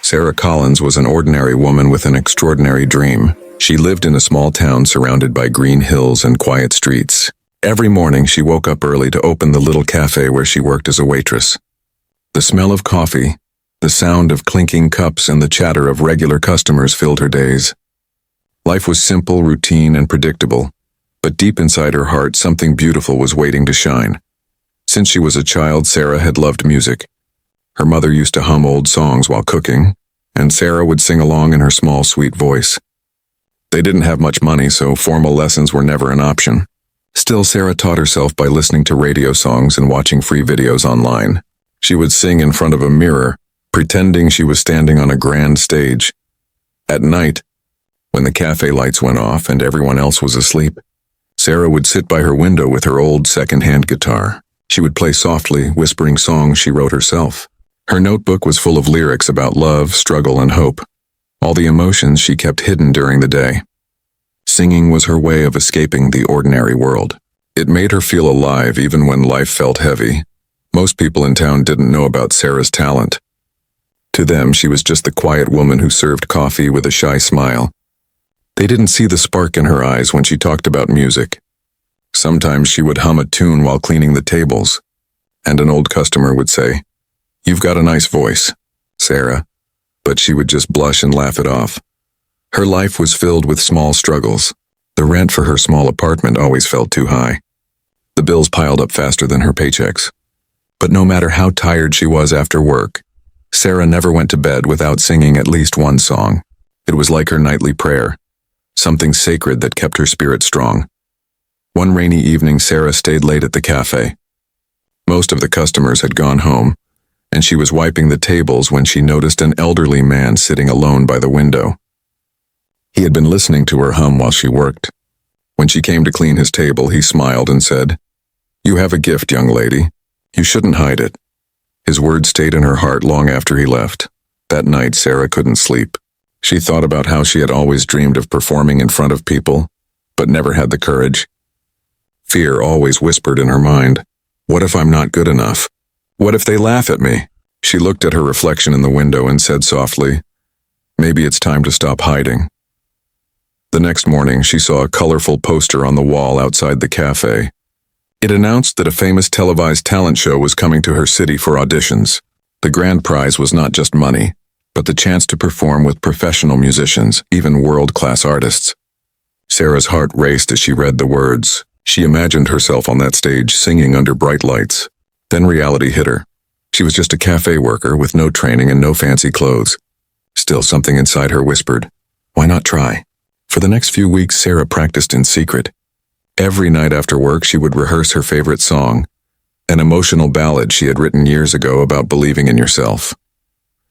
Sarah Collins was an ordinary woman with an extraordinary dream. She lived in a small town surrounded by green hills and quiet streets. Every morning she woke up early to open the little cafe where she worked as a waitress. The smell of coffee, the sound of clinking cups, and the chatter of regular customers filled her days. Life was simple, routine, and predictable, but deep inside her heart something beautiful was waiting to shine. Since she was a child, Sarah had loved music. Her mother used to hum old songs while cooking, and Sarah would sing along in her small, sweet voice. They didn't have much money, so formal lessons were never an option. Still, Sarah taught herself by listening to radio songs and watching free videos online. She would sing in front of a mirror, pretending she was standing on a grand stage. At night, when the cafe lights went off and everyone else was asleep, Sarah would sit by her window with her old second-hand guitar. She would play softly, whispering songs she wrote herself. Her notebook was full of lyrics about love, struggle, and hope, all the emotions she kept hidden during the day. Singing was her way of escaping the ordinary world. It made her feel alive even when life felt heavy. Most people in town didn't know about Sarah's talent. To them, she was just the quiet woman who served coffee with a shy smile. They didn't see the spark in her eyes when she talked about music. Sometimes she would hum a tune while cleaning the tables, and an old customer would say, "You've got a nice voice, Sarah," but she would just blush and laugh it off. Her life was filled with small struggles. The rent for her small apartment always felt too high. The bills piled up faster than her paychecks. But no matter how tired she was after work, Sarah never went to bed without singing at least one song. It was like her nightly prayer, something sacred that kept her spirit strong. One rainy evening, Sarah stayed late at the cafe. Most of the customers had gone home, and she was wiping the tables when she noticed an elderly man sitting alone by the window. He had been listening to her hum while she worked. When she came to clean his table, he smiled and said, "You have a gift, young lady. You shouldn't hide it." His words stayed in her heart long after he left. That night, Sarah couldn't sleep. She thought about how she had always dreamed of performing in front of people, but never had the courage. Fear always whispered in her mind, "What if I'm not good enough? What if they laugh at me?" She looked at her reflection in the window and said softly, "Maybe it's time to stop hiding." The next morning, she saw a colorful poster on the wall outside the cafe. It announced that a famous televised talent show was coming to her city for auditions. The grand prize was not just money, but the chance to perform with professional musicians, even world-class artists. Sarah's heart raced as she read the words. She imagined herself on that stage singing under bright lights. Then reality hit her. She was just a cafe worker with no training and no fancy clothes. Still, something inside her whispered, "Why not try?" For the next few weeks, Sarah practiced in secret. Every night after work, she would rehearse her favorite song, an emotional ballad she had written years ago about believing in yourself.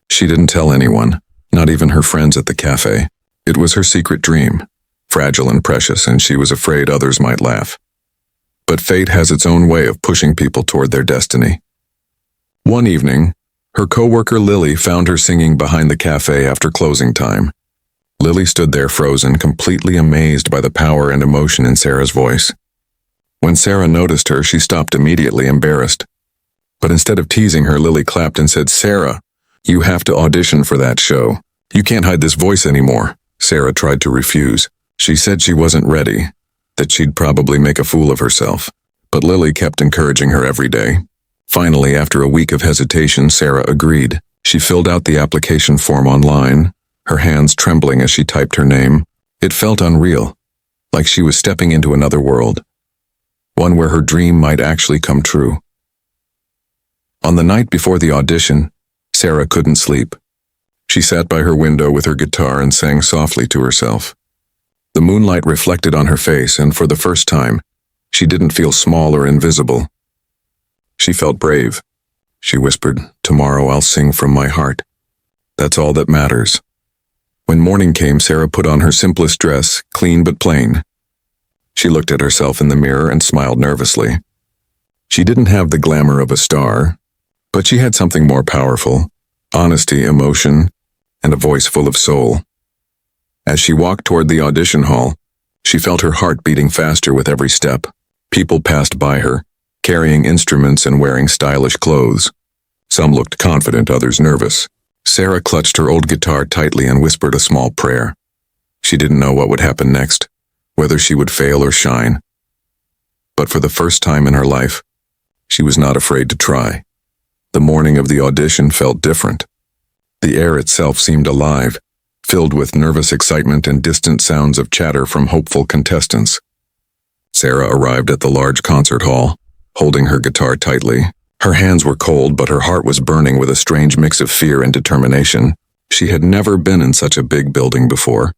She didn't tell anyone, not even her friends at the cafe. It was her secret dream, fragile and precious, and she was afraid others might laugh. But fate has its own way of pushing people toward their destiny. One evening, her coworker Lily found her singing behind the cafe after closing time. Lily stood there frozen, completely amazed by the power and emotion in Sarah's voice. When Sarah noticed her, she stopped immediately, embarrassed. But instead of teasing her, Lily clapped and said, "Sarah, you have to audition for that show. You can't hide this voice anymore." Sarah tried to refuse. She said she wasn't ready, that she'd probably make a fool of herself. But Lily kept encouraging her every day. Finally, after a week of hesitation, Sarah agreed. She filled out the application form online, her hands trembling as she typed her name. It felt unreal, like she was stepping into another world, one where her dream might actually come true. On the night before the audition, Sarah couldn't sleep. She sat by her window with her guitar and sang softly to herself. The moonlight reflected on her face, and for the first time, she didn't feel small or invisible. She felt brave. She whispered, "Tomorrow I'll sing from my heart. That's all that matters." When morning came, Sarah put on her simplest dress, clean but plain. She looked at herself in the mirror and smiled nervously. She didn't have the glamour of a star, but she had something more powerful: honesty, emotion, and a voice full of soul. As she walked toward the audition hall, she felt her heart beating faster with every step. People passed by her, carrying instruments and wearing stylish clothes. Some looked confident, others nervous. Sarah clutched her old guitar tightly and whispered a small prayer. She didn't know what would happen next, whether she would fail or shine. But for the first time in her life, she was not afraid to try. The morning of the audition felt different. The air itself seemed alive, filled with nervous excitement and distant sounds of chatter from hopeful contestants. Sarah arrived at the large concert hall, holding her guitar tightly. Her hands were cold, but her heart was burning with a strange mix of fear and determination. She had never been in such a big building before.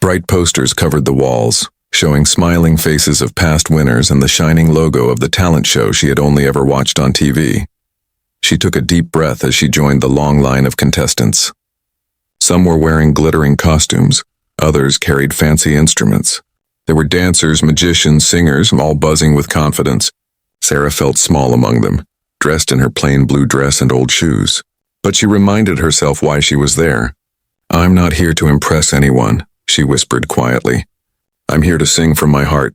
Bright posters covered the walls, showing smiling faces of past winners and the shining logo of the talent show she had only ever watched on TV. She took a deep breath as she joined the long line of contestants. Some were wearing glittering costumes, others carried fancy instruments. There were dancers, magicians, singers, all buzzing with confidence. Sarah felt small among them, dressed in her plain blue dress and old shoes. But she reminded herself why she was there. "I'm not here to impress anyone," she whispered quietly. "I'm here to sing from my heart."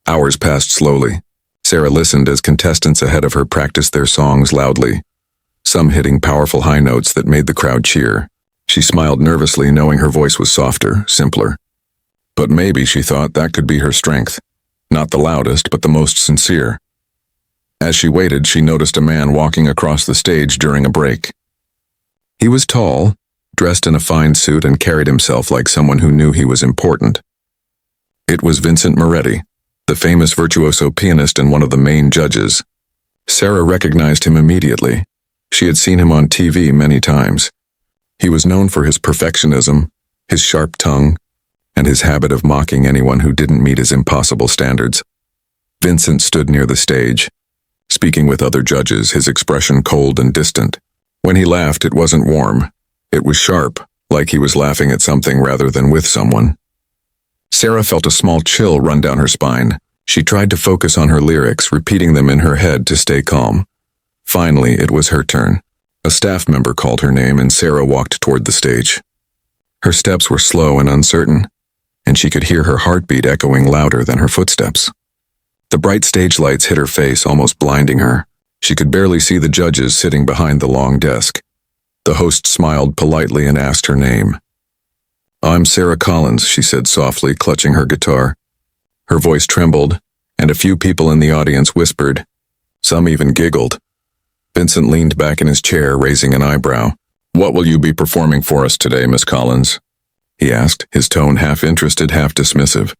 Hours passed slowly. Sarah listened as contestants ahead of her practiced their songs loudly, some hitting powerful high notes that made the crowd cheer. She smiled nervously, knowing her voice was softer, simpler. But maybe, she thought, that could be her strength. Not the loudest, but the most sincere. As she waited, she noticed a man walking across the stage during a break. He was tall, dressed in a fine suit, and carried himself like someone who knew he was important. It was Vincent Moretti, the famous virtuoso pianist and one of the main judges. Sarah recognized him immediately. She had seen him on TV many times. He was known for his perfectionism, his sharp tongue, and his habit of mocking anyone who didn't meet his impossible standards. Vincent stood near the stage, speaking with other judges, his expression cold and distant. When he laughed, it wasn't warm. It was sharp, like he was laughing at something rather than with someone. Sarah felt a small chill run down her spine. She tried to focus on her lyrics, repeating them in her head to stay calm. Finally, it was her turn. A staff member called her name, and Sarah walked toward the stage. Her steps were slow and uncertain, and she could hear her heartbeat echoing louder than her footsteps. The bright stage lights hit her face, almost blinding her. She could barely see the judges sitting behind the long desk. The host smiled politely and asked her name. "I'm Sarah Collins," she said softly, clutching her guitar. Her voice trembled, and a few people in the audience whispered. Some even giggled. Vincent leaned back in his chair, raising an eyebrow. "What will you be performing for us today, Miss Collins?" he asked, his tone half interested, half dismissive.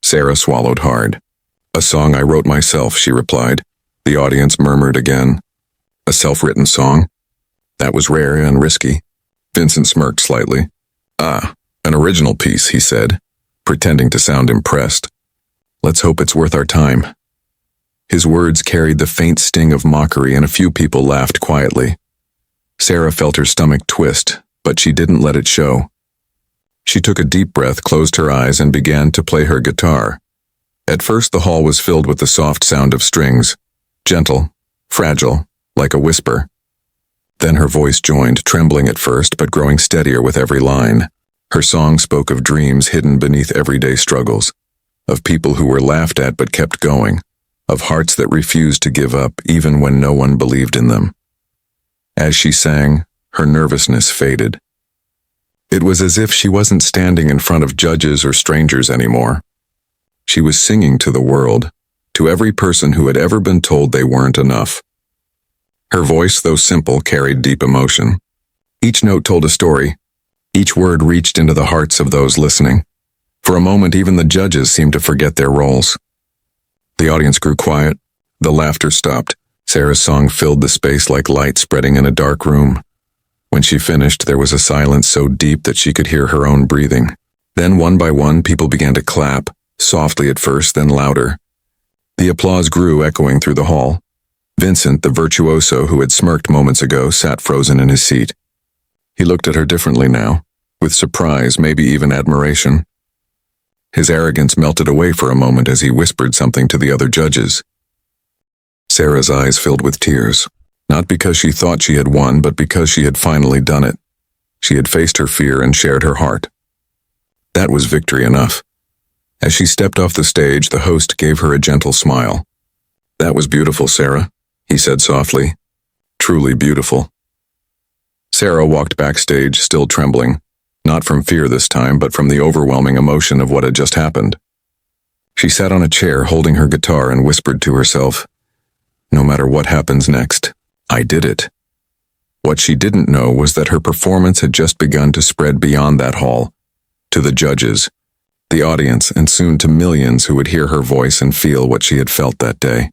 Sarah swallowed hard. "A song I wrote myself," she replied. The audience murmured again. "A self-written song? That was rare and risky." Vincent smirked slightly. "Ah, an original piece," he said, pretending to sound impressed. "Let's hope it's worth our time." His words carried the faint sting of mockery, and a few people laughed quietly. Sarah felt her stomach twist, but she didn't let it show. She took a deep breath, closed her eyes, and began to play her guitar. At first, the hall was filled with the soft sound of strings, gentle, fragile, like a whisper. Then her voice joined, trembling at first, but growing steadier with every line. Her song spoke of dreams hidden beneath everyday struggles, of people who were laughed at but kept going, of hearts that refused to give up even when no one believed in them. As she sang, her nervousness faded. It was as if she wasn't standing in front of judges or strangers anymore. She was singing to the world, to every person who had ever been told they weren't enough. Her voice, though simple, carried deep emotion. Each note told a story. Each word reached into the hearts of those listening. For a moment, even the judges seemed to forget their roles. The audience grew quiet. The laughter stopped. Sarah's song filled the space like light spreading in a dark room. When she finished, there was a silence so deep that she could hear her own breathing. Then, one by one, people began to clap, softly at first, then louder. The applause grew, echoing through the hall. Vincent, the virtuoso who had smirked moments ago, sat frozen in his seat. He looked at her differently now, with surprise, maybe even admiration. His arrogance melted away for a moment as he whispered something to the other judges. Sarah's eyes filled with tears, not because she thought she had won, but because she had finally done it. She had faced her fear and shared her heart. That was victory enough. As she stepped off the stage, the host gave her a gentle smile. "That was beautiful, Sarah," he said softly. "Truly beautiful." Sarah walked backstage, still trembling, not from fear this time, but from the overwhelming emotion of what had just happened. She sat on a chair holding her guitar and whispered to herself, "No matter what happens next, I did it." What she didn't know was that her performance had just begun to spread beyond that hall, to the judges, the audience, and soon to millions who would hear her voice and feel what she had felt that day.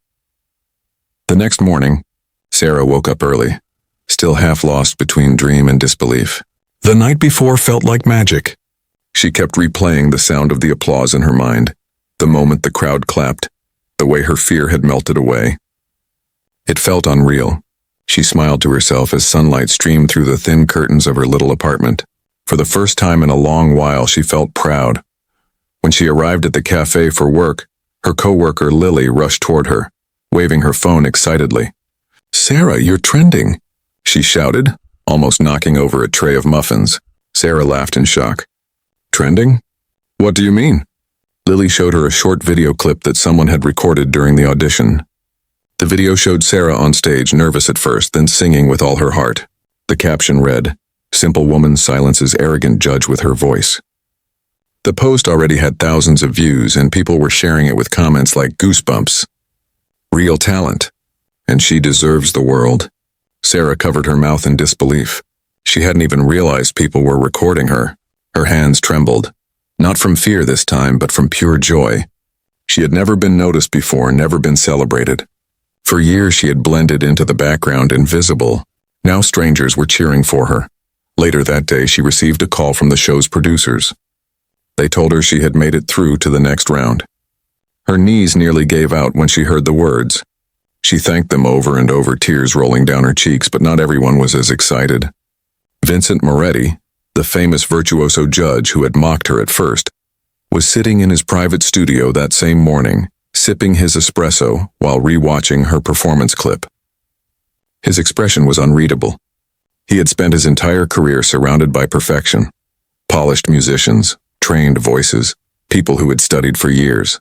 The next morning, Sarah woke up early, still half lost between dream and disbelief. The night before felt like magic. She kept replaying the sound of the applause in her mind, the moment the crowd clapped, the way her fear had melted away. It felt unreal. She smiled to herself as sunlight streamed through the thin curtains of her little apartment. For the first time in a long while, she felt proud. When she arrived at the cafe for work, her coworker Lily rushed toward her, waving her phone excitedly. "Sarah, you're trending," she shouted, almost knocking over a tray of muffins. Sarah laughed in shock. "Trending? What do you mean?" Lily showed her a short video clip that someone had recorded during the audition. The video showed Sarah on stage, nervous at first, then singing with all her heart. The caption read, "Simple woman silences arrogant judge with her voice." The post already had thousands of views, and people were sharing it with comments like "Goosebumps," "Real talent," and "She deserves the world." Sarah covered her mouth in disbelief. She hadn't even realized people were recording her. Her hands trembled, not from fear this time, but from pure joy. She had never been noticed before, never been celebrated. For years she had blended into the background, invisible. Now strangers were cheering for her. Later that day, she received a call from the show's producers. They told her she had made it through to the next round. Her knees nearly gave out when she heard the words. She thanked them over and over, tears rolling down her cheeks, but not everyone was as excited. Vincent Moretti, the famous Virtuoso judge who had mocked her at first, was sitting in his private studio that same morning, sipping his espresso while re-watching her performance clip. His expression was unreadable. He had spent his entire career surrounded by perfection, polished musicians, trained voices, people who had studied for years.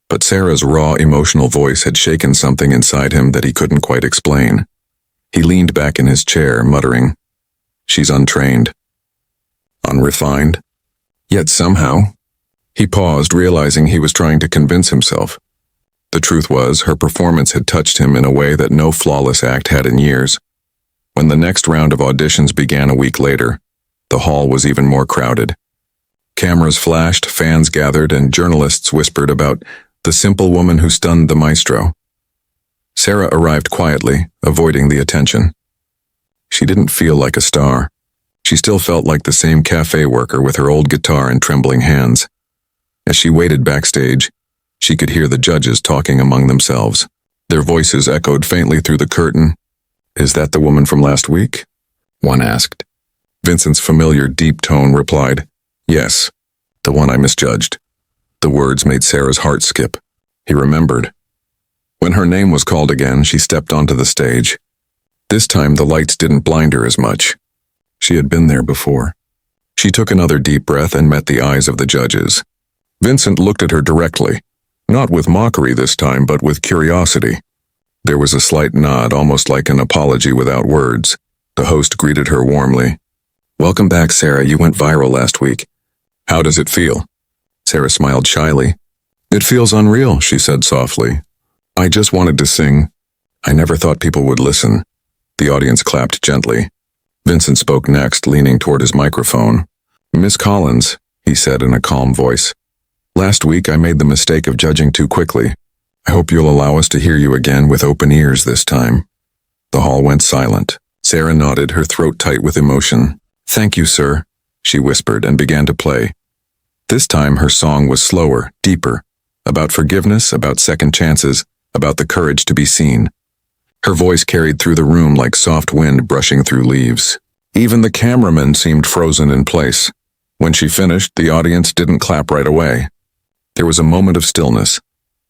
But Sarah's raw, emotional voice had shaken something inside him that he couldn't quite explain. He leaned back in his chair, muttering, "She's untrained, unrefined." Yet somehow, he paused, realizing he was trying to convince himself. The truth was, her performance had touched him in a way that no flawless act had in years. When the next round of auditions began a week later, the hall was even more crowded. Cameras flashed, fans gathered, and journalists whispered about the simple woman who stunned the maestro. Sarah arrived quietly, avoiding the attention. She didn't feel like a star. She still felt like the same cafe worker with her old guitar and trembling hands. As she waited backstage, she could hear the judges talking among themselves. Their voices echoed faintly through the curtain. "Is that the woman from last week?" one asked. Vincent's familiar deep tone replied, "Yes, the one I misjudged." The words made Sarah's heart skip. He remembered. When her name was called again, she stepped onto the stage. This time the lights didn't blind her as much. She had been there before. She took another deep breath and met the eyes of the judges. Vincent looked at her directly, not with mockery this time, but with curiosity. There was a slight nod, almost like an apology without words. The host greeted her warmly. "Welcome back, Sarah. You went viral last week. How does it feel?" Sarah smiled shyly. "It feels unreal," she said softly. "I just wanted to sing. I never thought people would listen." The audience clapped gently. Vincent spoke next, leaning toward his microphone. "Miss Collins," he said in a calm voice. "Last week I made the mistake of judging too quickly. I hope you'll allow us to hear you again with open ears this time." The hall went silent. Sarah nodded, her throat tight with emotion. "Thank you, sir," she whispered and began to play. This time her song was slower, deeper, about forgiveness, about second chances, about the courage to be seen. Her voice carried through the room like soft wind brushing through leaves. Even the cameraman seemed frozen in place. When she finished, the audience didn't clap right away. There was a moment of stillness,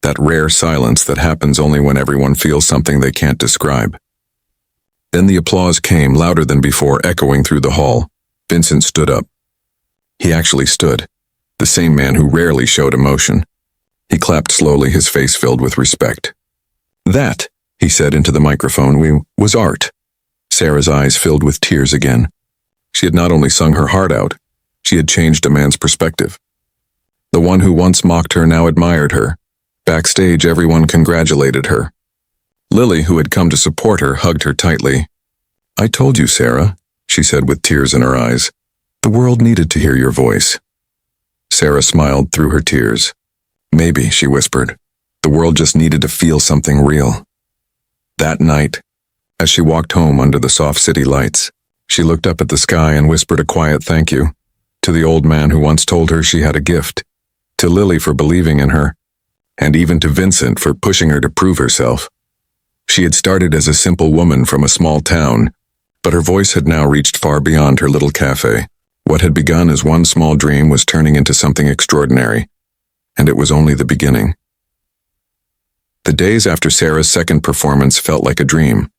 that rare silence that happens only when everyone feels something they can't describe. Then the applause came, louder than before, echoing through the hall. Vincent stood up. He actually stood, the same man who rarely showed emotion. He clapped slowly, his face filled with respect. "That," he said into the microphone, "was art." Sarah's eyes filled with tears again. She had not only sung her heart out, she had changed a man's perspective. The one who once mocked her now admired her. Backstage, everyone congratulated her. Lily, who had come to support her, hugged her tightly. "I told you, Sarah," she said with tears in her eyes. "The world needed to hear your voice." Sarah smiled through her tears. "Maybe," she whispered. "The world just needed to feel something real." That night, as she walked home under the soft city lights, she looked up at the sky and whispered a quiet thank you to the old man who once told her she had a gift, to Lily for believing in her, and even to Vincent for pushing her to prove herself. She had started as a simple woman from a small town, but her voice had now reached far beyond her little cafe. What had begun as one small dream was turning into something extraordinary, and it was only the beginning. The days after Sarah's second performance felt like a dream.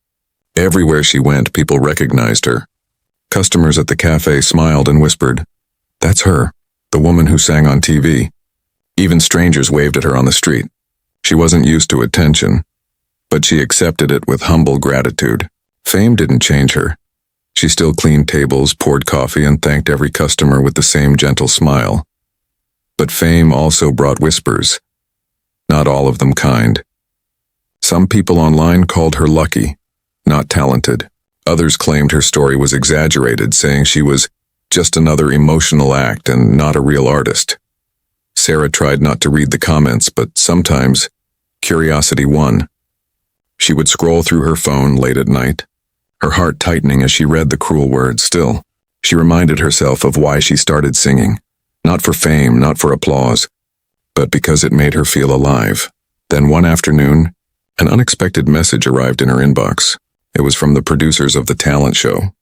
Everywhere she went, people recognized her. Customers at the cafe smiled and whispered, "That's her, the woman who sang on TV." Even strangers waved at her on the street. She wasn't used to attention, but she accepted it with humble gratitude. Fame didn't change her. She still cleaned tables, poured coffee, and thanked every customer with the same gentle smile. But fame also brought whispers, not all of them kind. Some people online called her lucky, not talented. Others claimed her story was exaggerated, saying she was just another emotional act and not a real artist. Sarah tried not to read the comments, but sometimes curiosity won. She would scroll through her phone late at night, her heart tightening as she read the cruel words. Still, she reminded herself of why she started singing. Not for fame, not for applause, but because it made her feel alive. Then one afternoon, an unexpected message arrived in her inbox. It was from the producers of the talent show.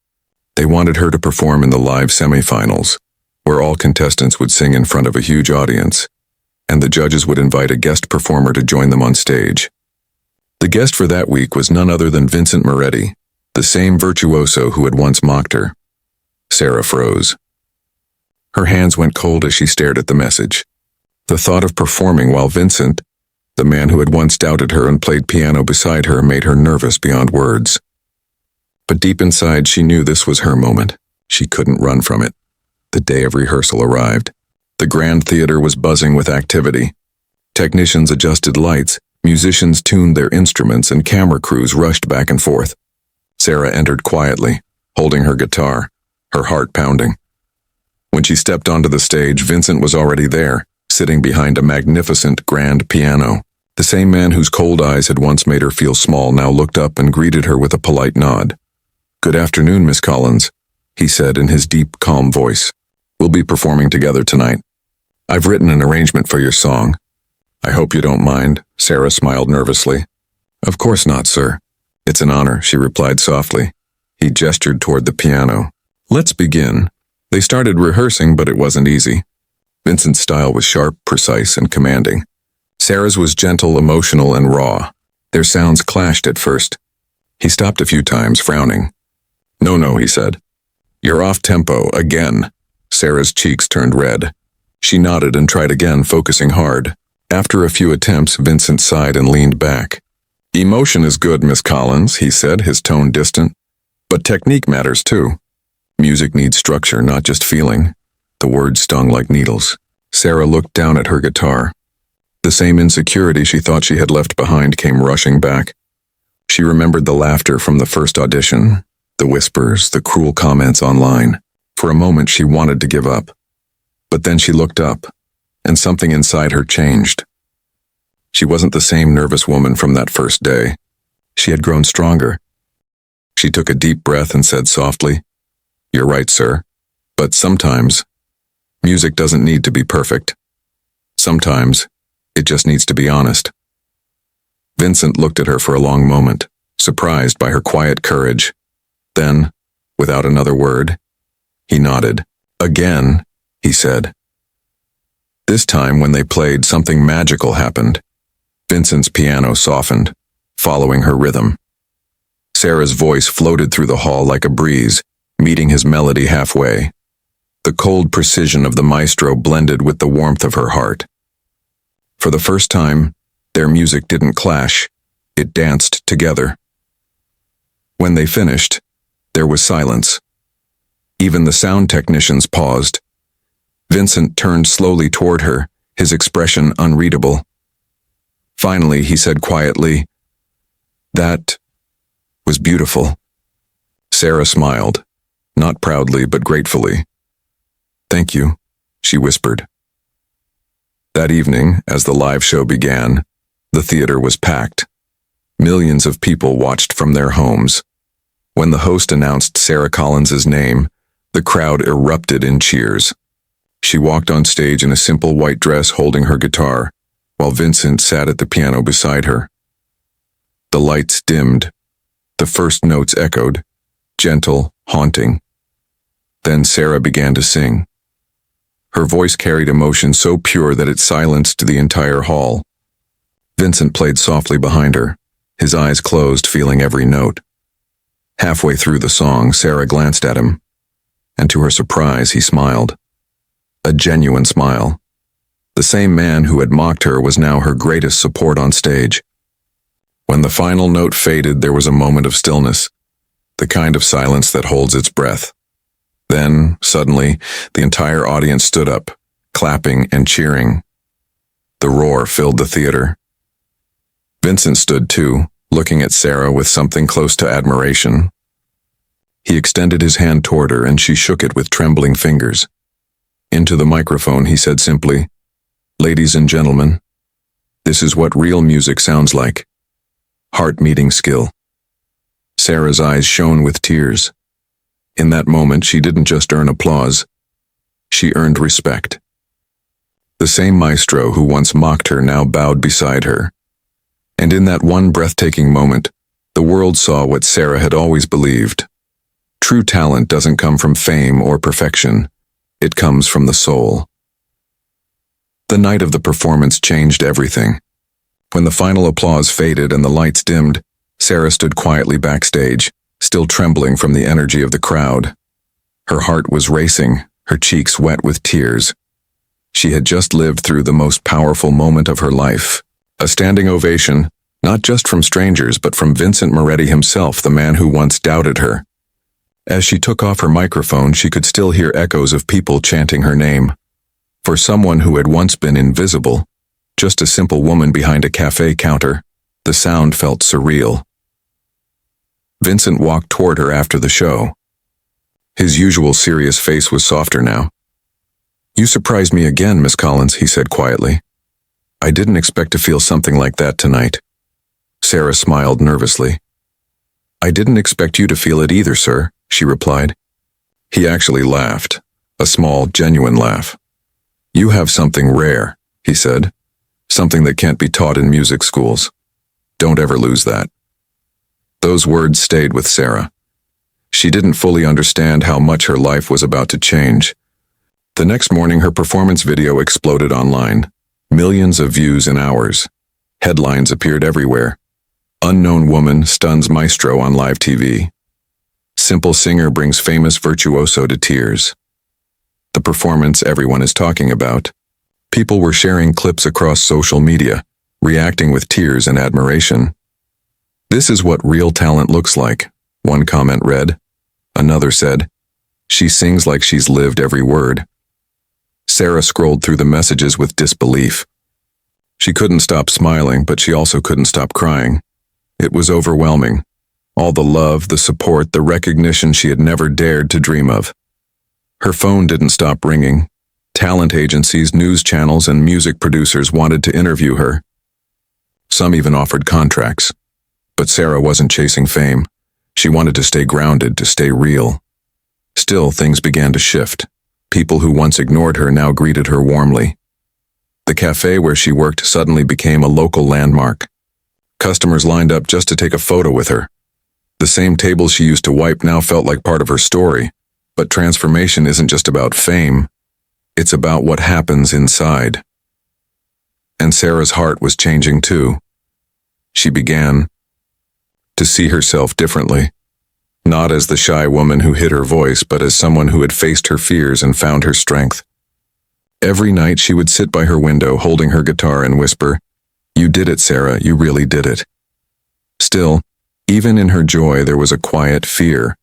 They wanted her to perform in the live semifinals, where all contestants would sing in front of a huge audience, and the judges would invite a guest performer to join them on stage. The guest for that week was none other than Vincent Moretti, the same virtuoso who had once mocked her. Sarah froze. Her hands went cold as she stared at the message. The thought of performing while Vincent, the man who had once doubted her and played piano beside her, made her nervous beyond words. But deep inside, she knew this was her moment. She couldn't run from it. The day of rehearsal arrived. The grand theater was buzzing with activity. Technicians adjusted lights, musicians tuned their instruments, and camera crews rushed back and forth. Sarah entered quietly, holding her guitar, her heart pounding. When she stepped onto the stage, Vincent was already there, sitting behind a magnificent grand piano. The same man whose cold eyes had once made her feel small now looked up and greeted her with a polite nod. "Good afternoon, Miss Collins," he said in his deep, calm voice. "We'll be performing together tonight. I've written an arrangement for your song." "I hope you don't mind," Sarah smiled nervously. "Of course not, sir. It's an honor," she replied softly. He gestured toward the piano. "Let's begin." They started rehearsing, but it wasn't easy. Vincent's style was sharp, precise, and commanding. Sarah's was gentle, emotional, and raw. Their sounds clashed at first. He stopped a few times, frowning. No, he said. "You're off tempo, again." Sarah's cheeks turned red. She nodded and tried again, focusing hard. After a few attempts, Vincent sighed and leaned back. "Emotion is good, Miss Collins," he said, his tone distant. "But technique matters too. Music needs structure, not just feeling." The words stung like needles. Sarah looked down at her guitar. The same insecurity she thought she had left behind came rushing back. She remembered the laughter from the first audition, the whispers, the cruel comments online. For a moment she wanted to give up. But then she looked up, and something inside her changed. She wasn't the same nervous woman from that first day. She had grown stronger. She took a deep breath and said softly, "You're right, sir. But sometimes, music doesn't need to be perfect. Sometimes, it just needs to be honest." Vincent looked at her for a long moment, surprised by her quiet courage. Then, without another word, he nodded. "Again," he said. This time, when they played, something magical happened. Vincent's piano softened, following her rhythm. Sarah's voice floated through the hall like a breeze, meeting his melody halfway. The cold precision of the maestro blended with the warmth of her heart. For the first time, their music didn't clash, it danced together. When they finished, There was silence. Even the sound technicians paused. Vincent turned slowly toward her, his expression unreadable. Finally, he said quietly, "That was beautiful." Sarah smiled, not proudly but gratefully. "Thank you," she whispered. That evening, as the live show began, the theater was packed. Millions of people watched from their homes. When the host announced Sarah Collins's name, the crowd erupted in cheers. She walked on stage in a simple white dress holding her guitar, while Vincent sat at the piano beside her. The lights dimmed. The first notes echoed, gentle, haunting. Then Sarah began to sing. Her voice carried emotion so pure that it silenced the entire hall. Vincent played softly behind her, his eyes closed, feeling every note. Halfway through the song, Sarah glanced at him, and to her surprise, he smiled. A genuine smile. The same man who had mocked her was now her greatest support on stage. When the final note faded, there was a moment of stillness, the kind of silence that holds its breath. Then, suddenly, the entire audience stood up, clapping and cheering. The roar filled the theater. Vincent stood too, looking at Sarah with something close to admiration. He extended his hand toward her, and she shook it with trembling fingers. Into the microphone, he said simply, "Ladies and gentlemen, this is what real music sounds like. Heart-meeting skill." Sarah's eyes shone with tears. In that moment, she didn't just earn applause. She earned respect. The same maestro who once mocked her now bowed beside her. And in that one breathtaking moment, the world saw what Sarah had always believed. True talent doesn't come from fame or perfection. It comes from the soul. The night of the performance changed everything. When the final applause faded and the lights dimmed, Sarah stood quietly backstage, still trembling from the energy of the crowd. Her heart was racing, her cheeks wet with tears. She had just lived through the most powerful moment of her life. A standing ovation, not just from strangers but from Vincent Moretti himself, the man who once doubted her. As she took off her microphone, she could still hear echoes of people chanting her name. For someone who had once been invisible, just a simple woman behind a cafe counter, the sound felt surreal. Vincent walked toward her after the show. His usual serious face was softer now. "You surprised me again, Miss Collins," he said quietly. "I didn't expect to feel something like that tonight." Sarah smiled nervously. "I didn't expect you to feel it either, sir," she replied. He actually laughed, a small, genuine laugh. "You have something rare," he said. "Something that can't be taught in music schools. Don't ever lose that." Those words stayed with Sarah. She didn't fully understand how much her life was about to change. The next morning, her performance video exploded online. Millions of views in hours. Headlines appeared everywhere. Unknown woman stuns maestro on live TV. Simple singer brings famous virtuoso to tears. The performance everyone is talking about. People were sharing clips across social media, reacting with tears and admiration. "This is what real talent looks like," one comment read. Another said, "She sings like she's lived every word." Sarah scrolled through the messages with disbelief. She couldn't stop smiling, but she also couldn't stop crying. It was overwhelming. All the love, the support, the recognition she had never dared to dream of. Her phone didn't stop ringing. Talent agencies, news channels, and music producers wanted to interview her. Some even offered contracts. But Sarah wasn't chasing fame. She wanted to stay grounded, to stay real. Still, things began to shift. People who once ignored her now greeted her warmly. The cafe where she worked suddenly became a local landmark. Customers lined up just to take a photo with her. The same table she used to wipe now felt like part of her story. But transformation isn't just about fame. It's about what happens inside. And Sarah's heart was changing too. She began to see herself differently. Not as the shy woman who hid her voice, but as someone who had faced her fears and found her strength. Every night she would sit by her window holding her guitar and whisper, "You did it, Sarah, you really did it." Still, even in her joy there was a quiet fear,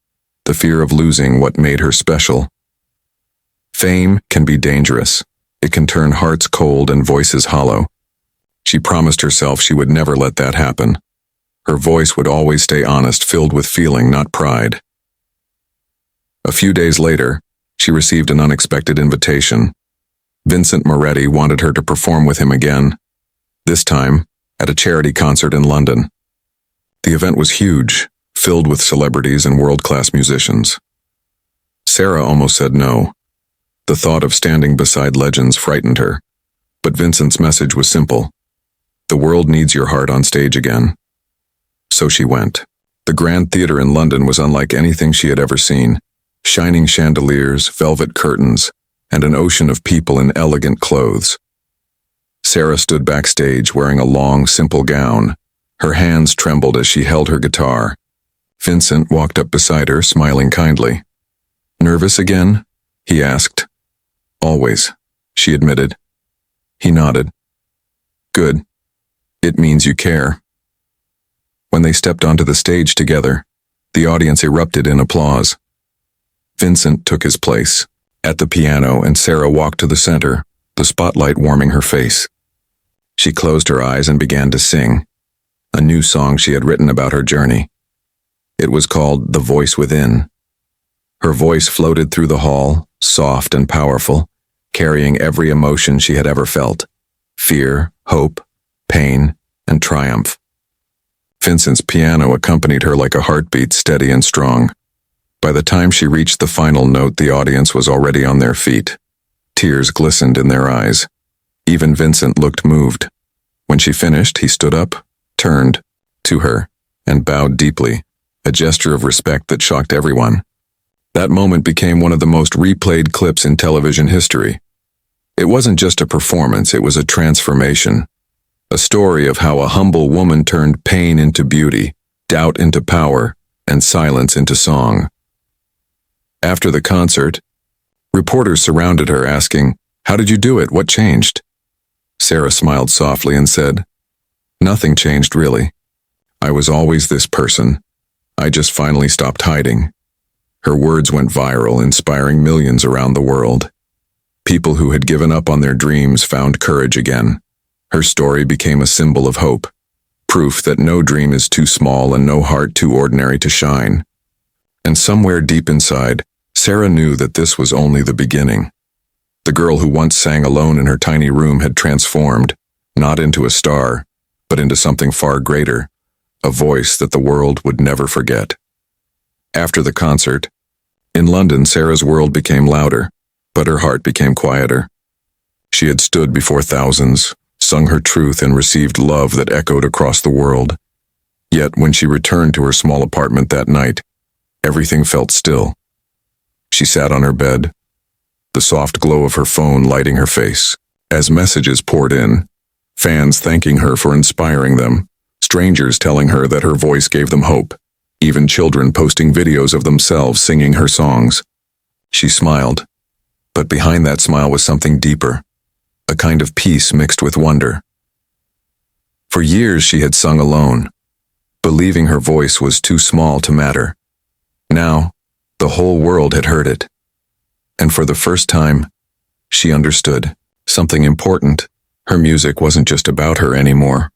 the fear of losing what made her special. Fame can be dangerous. It can turn hearts cold and voices hollow. She promised herself she would never let that happen. Her voice would always stay honest, filled with feeling, not pride. A few days later, she received an unexpected invitation. Vincent Moretti wanted her to perform with him again, this time at a charity concert in London. The event was huge, filled with celebrities and world-class musicians. Sarah almost said no. The thought of standing beside legends frightened her, but Vincent's message was simple. The world needs your heart on stage again. So she went. The Grand Theatre in London was unlike anything she had ever seen. Shining chandeliers, velvet curtains, and an ocean of people in elegant clothes. Sarah stood backstage wearing a long, simple gown. Her hands trembled as she held her guitar. Vincent walked up beside her, smiling kindly. "Nervous again?" he asked. "Always," she admitted. He nodded. "Good. It means you care." When they stepped onto the stage together, the audience erupted in applause. Vincent took his place at the piano, and Sarah walked to the center, the spotlight warming her face. She closed her eyes and began to sing, a new song she had written about her journey. It was called The Voice Within. Her voice floated through the hall, soft and powerful, carrying every emotion she had ever felt: fear, hope, pain, and triumph. Vincent's piano accompanied her like a heartbeat, steady and strong. By the time she reached the final note, the audience was already on their feet. Tears glistened in their eyes. Even Vincent looked moved. When she finished, he stood up, turned to her, and bowed deeply, a gesture of respect that shocked everyone. That moment became one of the most replayed clips in television history. It wasn't just a performance, it was a transformation. A story of how a humble woman turned pain into beauty, doubt into power, and silence into song. After the concert, reporters surrounded her asking, "How did you do it? What changed?" Sarah smiled softly and said, "Nothing changed really. I was always this person. I just finally stopped hiding." Her words went viral, inspiring millions around the world. People who had given up on their dreams found courage again. Her story became a symbol of hope, proof that no dream is too small and no heart too ordinary to shine. And somewhere deep inside, Sarah knew that this was only the beginning. The girl who once sang alone in her tiny room had transformed, not into a star, but into something far greater, a voice that the world would never forget. After the concert, in London, Sarah's world became louder, but her heart became quieter. She had stood before thousands, sung her truth, and received love that echoed across the world. Yet when she returned to her small apartment that night, everything felt still. She sat on her bed, the soft glow of her phone lighting her face. As messages poured in, fans thanking her for inspiring them, strangers telling her that her voice gave them hope, even children posting videos of themselves singing her songs. She smiled, but behind that smile was something deeper, a kind of peace mixed with wonder. For years she had sung alone, believing her voice was too small to matter. Now, the whole world had heard it. And for the first time, she understood something important. Her music wasn't just about her anymore.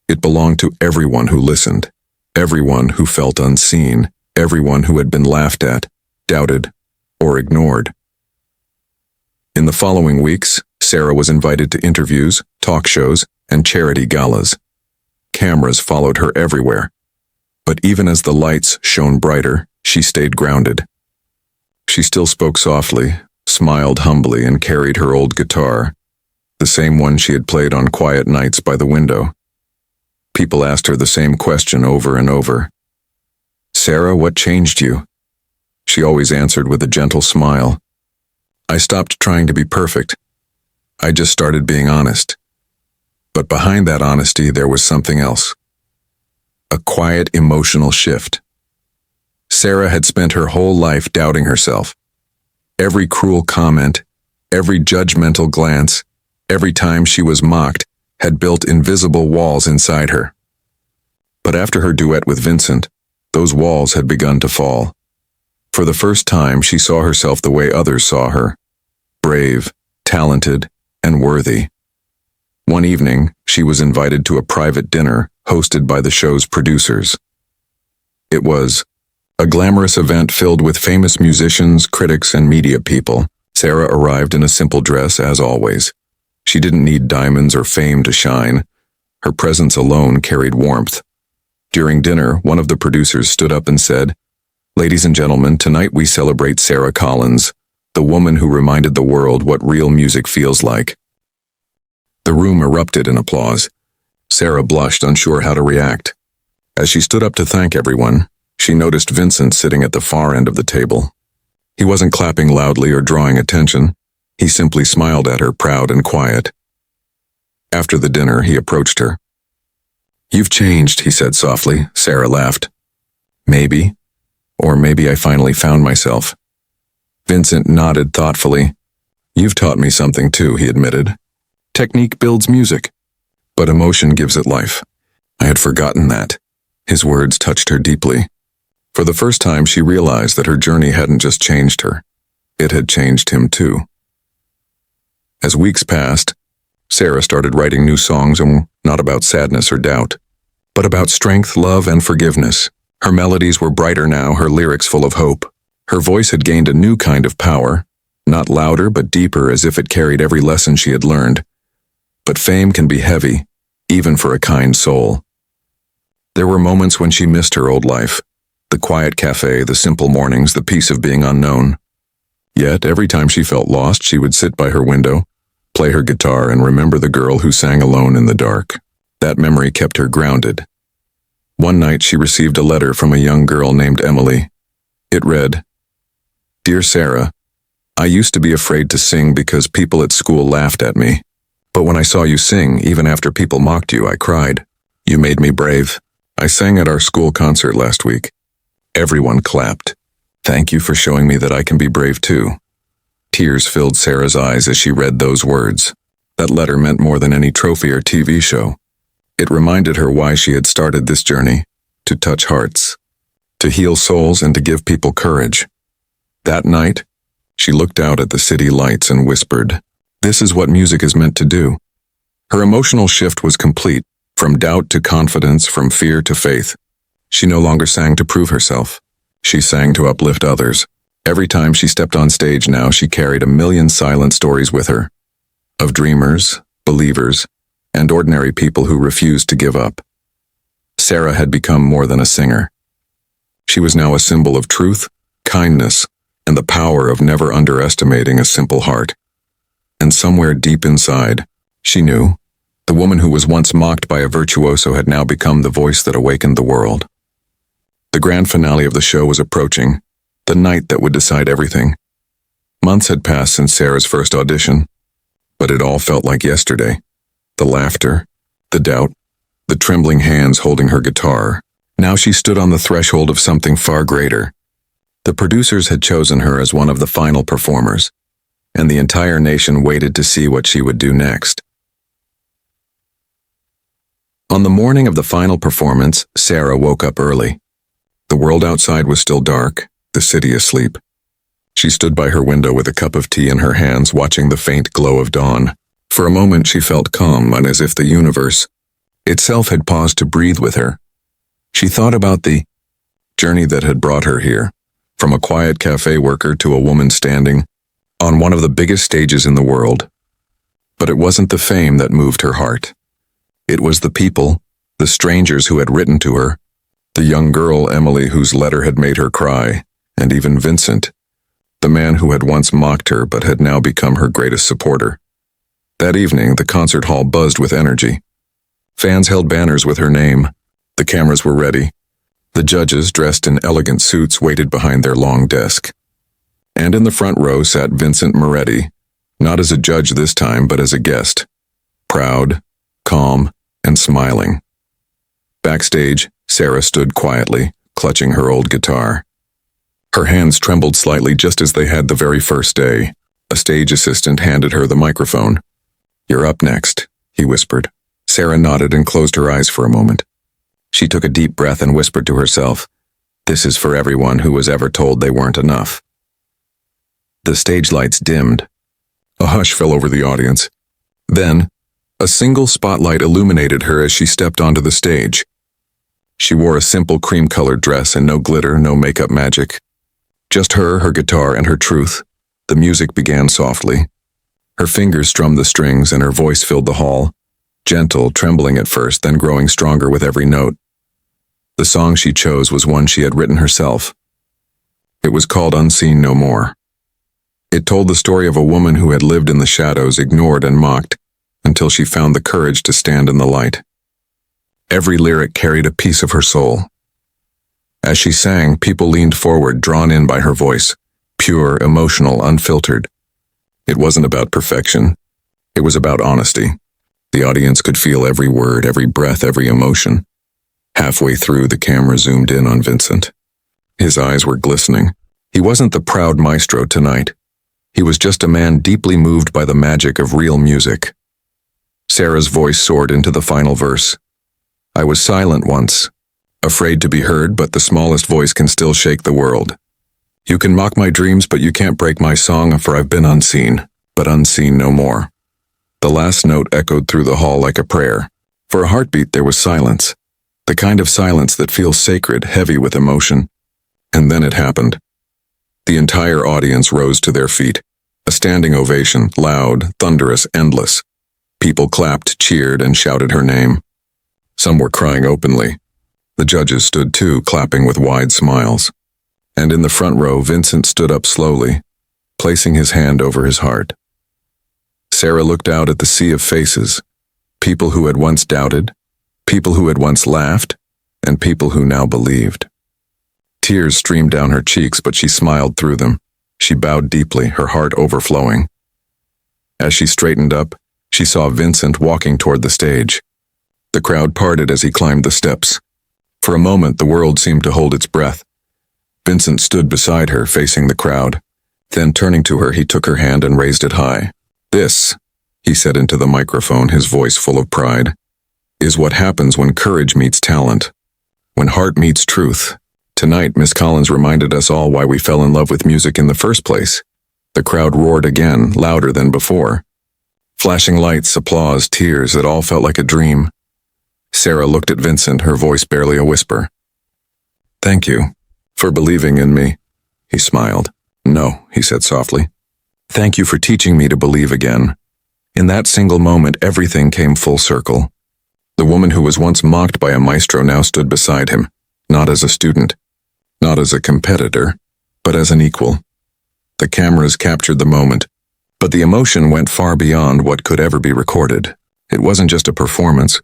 It belonged to everyone who listened, everyone who felt unseen, everyone who had been laughed at, doubted, or ignored. In the following weeks, Sarah was invited to interviews, talk shows, and charity galas. Cameras followed her everywhere. But even as the lights shone brighter, she stayed grounded. She still spoke softly, smiled humbly, and carried her old guitar, the same one she had played on quiet nights by the window. People asked her the same question over and over. "Sarah, what changed you?" She always answered with a gentle smile. "I stopped trying to be perfect. I just started being honest." But behind that honesty, there was something else. A quiet, emotional shift. Sarah had spent her whole life doubting herself. Every cruel comment, every judgmental glance, every time she was mocked, had built invisible walls inside her. But after her duet with Vincent, those walls had begun to fall. For the first time, she saw herself the way others saw her. Brave, talented, and worthy. One evening, she was invited to a private dinner hosted by the show's producers. It was a glamorous event filled with famous musicians, critics, and media people. Sarah arrived in a simple dress, as always. She didn't need diamonds or fame to shine. Her presence alone carried warmth. During dinner, one of the producers stood up and said, "Ladies and gentlemen, tonight we celebrate Sarah Collins, the woman who reminded the world what real music feels like." The room erupted in applause. Sarah blushed, unsure how to react. As she stood up to thank everyone, she noticed Vincent sitting at the far end of the table. He wasn't clapping loudly or drawing attention. He simply smiled at her, proud and quiet. After the dinner, he approached her. "You've changed," he said softly. Sarah laughed. "Maybe. Or maybe I finally found myself." Vincent nodded thoughtfully. "You've taught me something too," he admitted. "Technique builds music, but emotion gives it life." I had forgotten that. His words touched her deeply. For the first time, she realized that her journey hadn't just changed her. It had changed him too. As weeks passed, Sarah started writing new songs, not about sadness or doubt, but about strength, love, and forgiveness. Her melodies were brighter now, her lyrics full of hope. Her voice had gained a new kind of power, not louder but deeper, as if it carried every lesson she had learned. But fame can be heavy, even for a kind soul. There were moments when she missed her old life, the quiet cafe, the simple mornings, the peace of being unknown. Yet, every time she felt lost, she would sit by her window, play her guitar, and remember the girl who sang alone in the dark. That memory kept her grounded. One night, she received a letter from a young girl named Emily. It read, "Dear Sarah, I used to be afraid to sing because people at school laughed at me. But when I saw you sing, even after people mocked you, I cried. You made me brave. I sang at our school concert last week. Everyone clapped. Thank you for showing me that I can be brave too." Tears filled Sarah's eyes as she read those words. That letter meant more than any trophy or TV show. It reminded her why she had started this journey, to touch hearts, to heal souls, and to give people courage. That night, she looked out at the city lights and whispered, "This is what music is meant to do." Her emotional shift was complete, from doubt to confidence, from fear to faith. She no longer sang to prove herself. She sang to uplift others. Every time she stepped on stage now, she carried a million silent stories with her, of dreamers, believers, and ordinary people who refused to give up. Sarah had become more than a singer. She was now a symbol of truth, kindness, and the power of never underestimating a simple heart. And somewhere deep inside, she knew, the woman who was once mocked by a virtuoso had now become the voice that awakened the world. The grand finale of the show was approaching, the night that would decide everything. Months had passed since Sarah's first audition, but it all felt like yesterday. The laughter, the doubt, the trembling hands holding her guitar. Now she stood on the threshold of something far greater. The producers had chosen her as one of the final performers, and the entire nation waited to see what she would do next. On the morning of the final performance, Sarah woke up early. The world outside was still dark, the city asleep. She stood by her window with a cup of tea in her hands, watching the faint glow of dawn. For a moment she felt calm, and as if the universe itself had paused to breathe with her. She thought about the journey that had brought her here, from a quiet cafe worker to a woman standing on one of the biggest stages in the world. But it wasn't the fame that moved her heart. It was the people, the strangers who had written to her, the young girl Emily whose letter had made her cry, and even Vincent, the man who had once mocked her but had now become her greatest supporter. That evening, the concert hall buzzed with energy. Fans held banners with her name. The cameras were ready. The judges, dressed in elegant suits, waited behind their long desk. And in the front row sat Vincent Moretti, not as a judge this time, but as a guest, proud, calm, and smiling. Backstage, Sarah stood quietly, clutching her old guitar. Her hands trembled slightly just as they had the very first day. A stage assistant handed her the microphone. "You're up next," he whispered. Sarah nodded and closed her eyes for a moment. She took a deep breath and whispered to herself, This is for everyone who was ever told they weren't enough. The stage lights dimmed. A hush fell over the audience. Then, a single spotlight illuminated her as she stepped onto the stage. She wore a simple cream-colored dress and no glitter, no makeup magic. Just her guitar, and her truth. The music began softly. Her fingers strummed the strings and her voice filled the hall, gentle, trembling at first, then growing stronger with every note. The song she chose was one she had written herself. It was called Unseen No More. It told the story of a woman who had lived in the shadows, ignored and mocked, until she found the courage to stand in the light. Every lyric carried a piece of her soul. As she sang, people leaned forward, drawn in by her voice, pure, emotional, unfiltered. It wasn't about perfection. It was about honesty. The audience could feel every word, every breath, every emotion. Halfway through, the camera zoomed in on Vincent. His eyes were glistening. He wasn't the proud maestro tonight. He was just a man deeply moved by the magic of real music. Sarah's voice soared into the final verse. I was silent once, afraid to be heard, but the smallest voice can still shake the world. You can mock my dreams, but you can't break my song, for I've been unseen, but unseen no more. The last note echoed through the hall like a prayer. For a heartbeat there was silence, the kind of silence that feels sacred, heavy with emotion. And then it happened. The entire audience rose to their feet. A standing ovation, loud, thunderous, endless. People clapped, cheered, and shouted her name. Some were crying openly. The judges stood too, clapping with wide smiles. And in the front row, Vincent stood up slowly, placing his hand over his heart. Sarah looked out at the sea of faces, people who had once doubted, people who had once laughed, and people who now believed. Tears streamed down her cheeks, but she smiled through them. She bowed deeply, her heart overflowing. As she straightened up, she saw Vincent walking toward the stage. The crowd parted as he climbed the steps. For a moment, the world seemed to hold its breath. Vincent stood beside her, facing the crowd. Then, turning to her, he took her hand and raised it high. This, he said into the microphone, his voice full of pride, is what happens when courage meets talent, when heart meets truth. Tonight, Miss Collins reminded us all why we fell in love with music in the first place. The crowd roared again, louder than before. Flashing lights, applause, tears, it all felt like a dream. Sarah looked at Vincent, her voice barely a whisper. Thank you for believing in me, he smiled. No, he said softly. Thank you for teaching me to believe again. In that single moment, everything came full circle. The woman who was once mocked by a maestro now stood beside him, not as a student, not as a competitor, but as an equal. The cameras captured the moment, but the emotion went far beyond what could ever be recorded. It wasn't just a performance.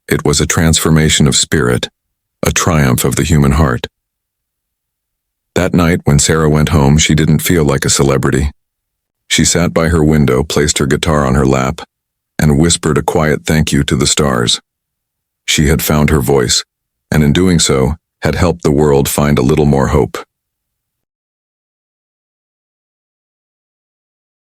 It was a transformation of spirit, a triumph of the human heart. That night, when Sarah went home, she didn't feel like a celebrity. She sat by her window, placed her guitar on her lap, and whispered a quiet thank you to the stars. She had found her voice, and in doing so, had helped the world find a little more hope.